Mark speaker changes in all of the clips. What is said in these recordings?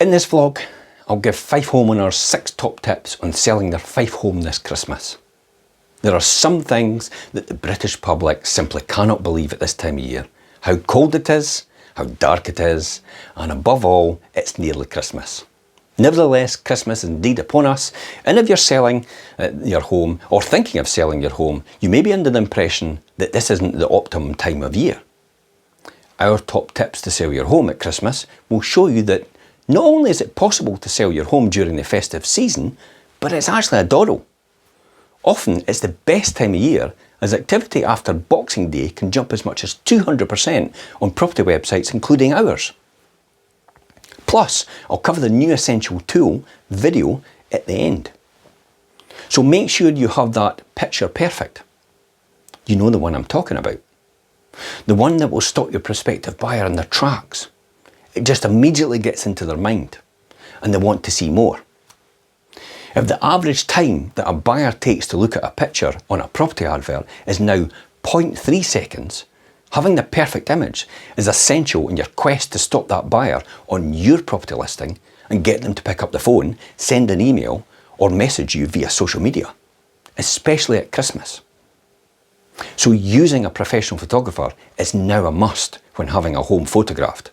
Speaker 1: In this vlog, I'll give Fife homeowners 6 top tips on selling their Fife home this Christmas. There are some things that the British public simply cannot believe at this time of year. How cold it is, how dark it is, and above all, it's nearly Christmas. Nevertheless, Christmas is indeed upon us, and if you're selling your home or thinking of selling your home, you may be under the impression that this isn't the optimum time of year. Our top tips to sell your home at Christmas will show you that not only is it possible to sell your home during the festive season, but it's actually a doddle. Often it's the best time of year, as activity after Boxing Day can jump as much as 200% on property websites, including ours. Plus, I'll cover the new essential tool, video, at the end. So make sure you have that picture perfect. You know the one I'm talking about. The one that will stop your prospective buyer in their tracks. It just immediately gets into their mind, and they want to see more. If the average time that a buyer takes to look at a picture on a property advert is now 0.3 seconds, having the perfect image is essential in your quest to stop that buyer on your property listing and get them to pick up the phone, send an email, or message you via social media, especially at Christmas. So using a professional photographer is now a must when having a home photographed.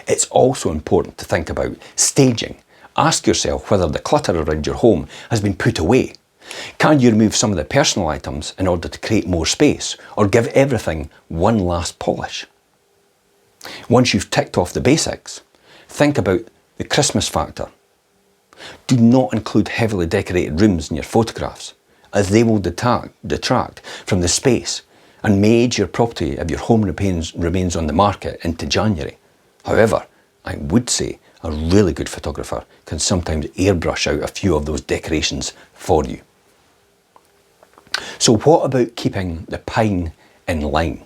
Speaker 1: It's also important to think about staging. Ask yourself whether the clutter around your home has been put away. Can you remove some of the personal items in order to create more space, or give everything one last polish? Once you've ticked off the basics, think about the Christmas factor. Do not include heavily decorated rooms in your photographs, as they will detract from the space and may age your property if your home remains on the market into January. However, I would say a really good photographer can sometimes airbrush out a few of those decorations for you. So what about keeping the pine in line?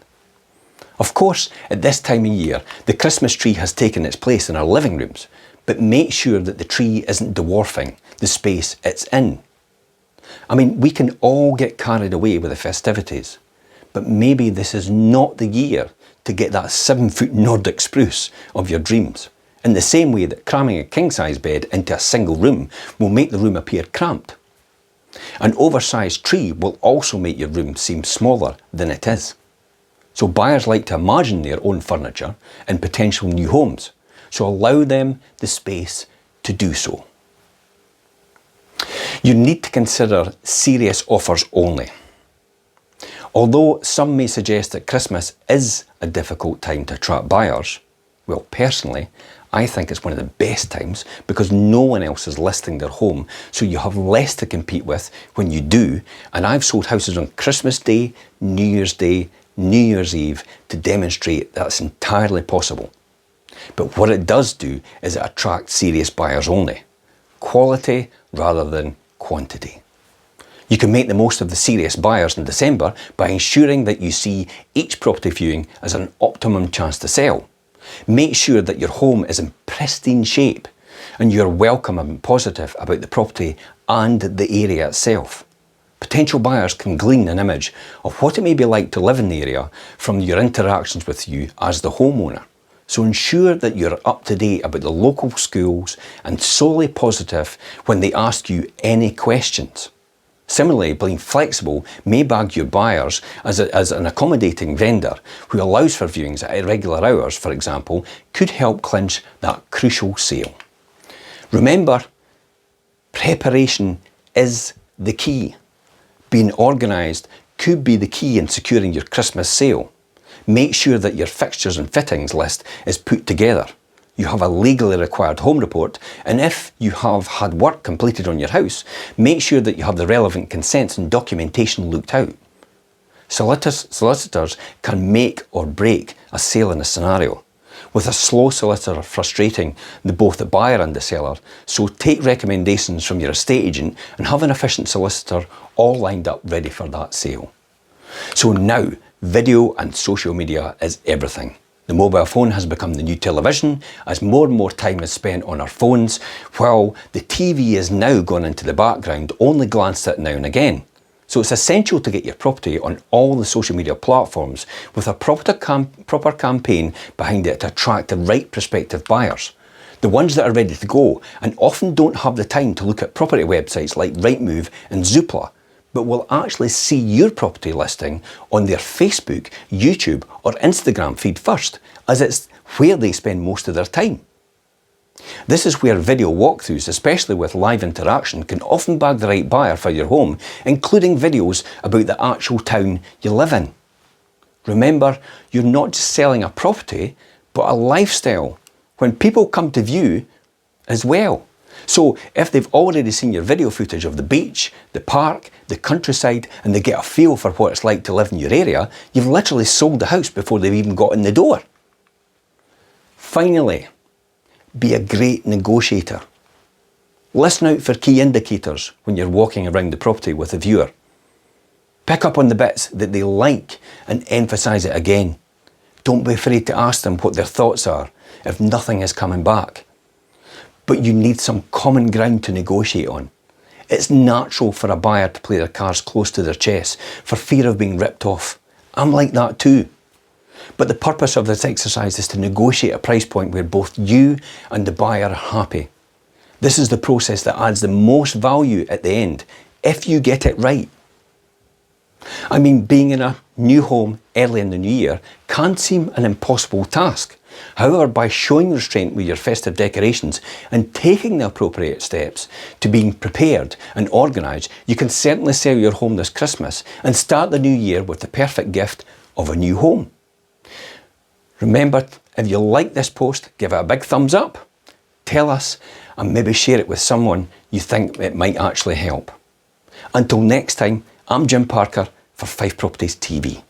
Speaker 1: Of course, at this time of year, the Christmas tree has taken its place in our living rooms, but make sure that the tree isn't dwarfing the space it's in. I mean, we can all get carried away with the festivities, but maybe this is not the year to get that 7-foot Nordic spruce of your dreams, in the same way that cramming a king-size bed into a single room will make the room appear cramped. An oversized tree will also make your room seem smaller than it is. So buyers like to imagine their own furniture in potential new homes, so allow them the space to do so. You need to consider serious offers only. Although some may suggest that Christmas is a difficult time to attract buyers, well, personally, I think it's one of the best times because no one else is listing their home, so you have less to compete with when you do, and I've sold houses on Christmas Day, New Year's Day, New Year's Eve to demonstrate that's entirely possible. But what it does do is it attracts serious buyers only. Quality rather than quantity. You can make the most of the serious buyers in December by ensuring that you see each property viewing as an optimum chance to sell. Make sure that your home is in pristine shape and you're welcome and positive about the property and the area itself. Potential buyers can glean an image of what it may be like to live in the area from your interactions with you as the homeowner. So ensure that you're up to date about the local schools and solely positive when they ask you any questions. Similarly, being flexible may bag your buyers as an accommodating vendor who allows for viewings at irregular hours, for example, could help clinch that crucial sale. Remember, preparation is the key. Being organised could be the key in securing your Christmas sale. Make sure that your fixtures and fittings list is put together. You have a legally required home report, and if you have had work completed on your house, make sure that you have the relevant consents and documentation looked out. Solicitors can make or break a sale in a scenario, with a slow solicitor frustrating both the buyer and the seller, so take recommendations from your estate agent and have an efficient solicitor all lined up ready for that sale. So now, video and social media is everything. The mobile phone has become the new television as more and more time is spent on our phones, while the TV is now gone into the background, only glanced at now and again. So it's essential to get your property on all the social media platforms with a proper campaign behind it to attract the right prospective buyers. the ones that are ready to go and often don't have the time to look at property websites like Rightmove and Zoopla, but will actually see your property listing on their Facebook, YouTube or Instagram feed first, as it's where they spend most of their time. This is where video walkthroughs, especially with live interaction, can often bag the right buyer for your home, including videos about the actual town you live in. Remember, you're not just selling a property, but a lifestyle, when people come to view as well. So if they've already seen your video footage of the beach, the park, the countryside, and they get a feel for what it's like to live in your area, you've literally sold the house before they've even got in the door. Finally, be a great negotiator. Listen out for key indicators when you're walking around the property with a viewer. Pick up on the bits that they like and emphasise it again. Don't be afraid to ask them what their thoughts are if nothing is coming back. But you need some common ground to negotiate on. It's natural for a buyer to play their cards close to their chest for fear of being ripped off. I'm like that too. But the purpose of this exercise is to negotiate a price point where both you and the buyer are happy. This is the process that adds the most value at the end, if you get it right. I mean, being in a new home early in the new year can seem an impossible task. However, by showing restraint with your festive decorations and taking the appropriate steps to being prepared and organised, you can certainly sell your home this Christmas and start the new year with the perfect gift of a new home. Remember, if you like this post, give it a big thumbs up, tell us, and maybe share it with someone you think it might actually help. Until next time, I'm Jim Parker for Fife Properties TV.